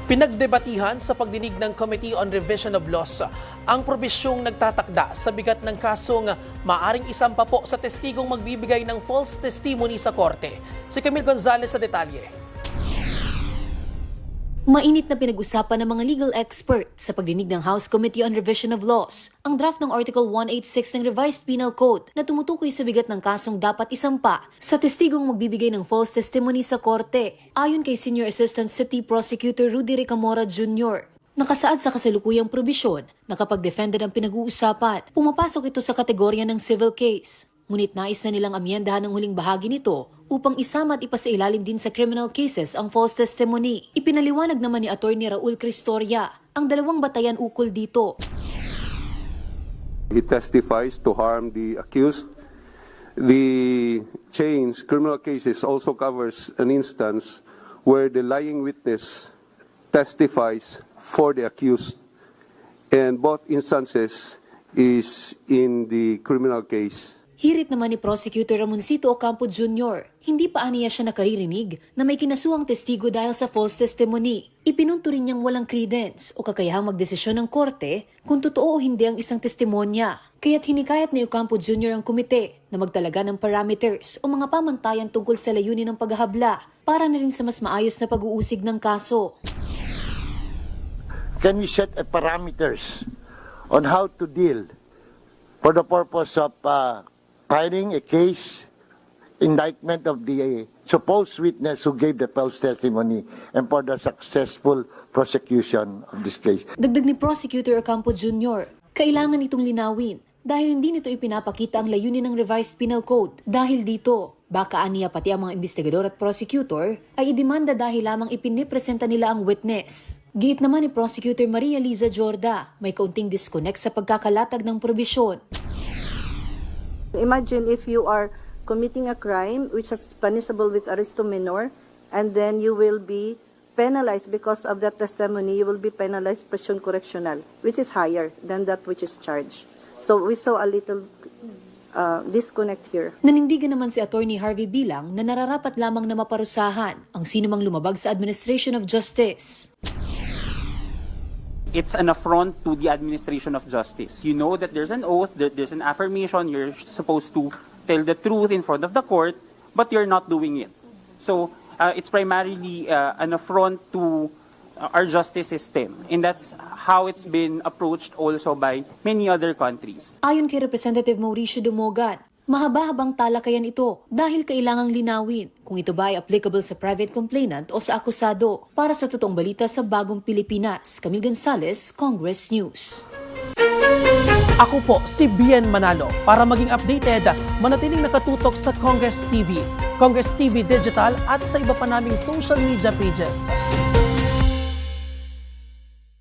Pinagdebatihan sa pagdinig ng Committee on Revision of Laws ang probisyong nagtatakda sa bigat ng kasong maaring isampa po sa testigong magbibigay ng false testimony sa korte. Si Camille Gonzalez sa detalye. Mainit na pinag-usapan ng mga legal expert sa pagdinig ng House Committee on Revision of Laws ang draft ng Article 186 ng Revised Penal Code na tumutukoy sa bigat ng kasong dapat isampa sa testigong magbibigay ng false testimony sa korte. Ayon kay Senior Assistant City Prosecutor Rudy Ricamora Jr., nakasaad sa kasalukuyang probisyon na kapag defendant ang pinag-uusapan, pumapasok ito sa kategorya ng civil case. Ngunit nais na nilang amyendahan ang huling bahagi nito upang isama at ipasailalim din sa criminal cases ang false testimony. Ipinaliwanag naman ni Atty. Raul Cristoria ang dalawang batayan ukol dito. He testifies to harm the accused. The criminal cases also covers an instance where the lying witness testifies for the accused, and both instances is in the criminal case. Hirit naman ni Prosecutor Ramoncito Ocampo Jr., hindi pa aniya siya nakaririnig na may kinasuang testigo dahil sa false testimony. Ipinunto rin niyang walang credence o kakayahang magdesisyon ng korte kung totoo o hindi ang isang testimonya. Kaya't hinikayat ni Ocampo Jr. ang komite na magtalaga ng parameters o mga pamantayan tungkol sa layunin ng paghahabla para na rin sa mas maayos na pag-uusig ng kaso. Can we set a parameters on how to deal for the purpose of filing a case, indictment of the supposed witness who gave the false testimony, and for the successful prosecution of this case? Dagdag ni Prosecutor Ocampo Jr., kailangan itong linawin dahil hindi nito ipinapakita ang layunin ng Revised Penal Code. Dahil dito, baka aniya pati ang mga investigador at prosecutor ay idemanda dahil lamang ipinipresenta nila ang witness. Giit naman ni Prosecutor Maria Liza Jorda, may kaunting disconnect sa pagkakalatag ng probisyon. Imagine if you are committing a crime which is punishable with arrest minor, and then you will be penalized because of that testimony. You will be penalized presyon correctional, which is higher than that which is charged. So we saw a little disconnect here. Nanindigan naman si Attorney Harvey Bilang na nararapat lamang na maparusahan ang sinumang lumabag sa administration of justice. It's an affront to the administration of justice. You know that there's an oath, that there's an affirmation, you're supposed to tell the truth in front of the court, but you're not doing it. So it's primarily an affront to our justice system, and that's how it's been approached also by many other countries. Ayon kay Representative Mauricio Dumogan, mahaba-habang talakayan ito dahil kailangang linawin kung ito ba ay applicable sa private complainant o sa akusado. Para sa totoong balita sa Bagong Pilipinas, Camille Gonzalez, Congress News. Ako po si Bien Manalo. Para maging updated, manatiling nakatutok sa Congress TV Digital at sa iba pa naming social media pages.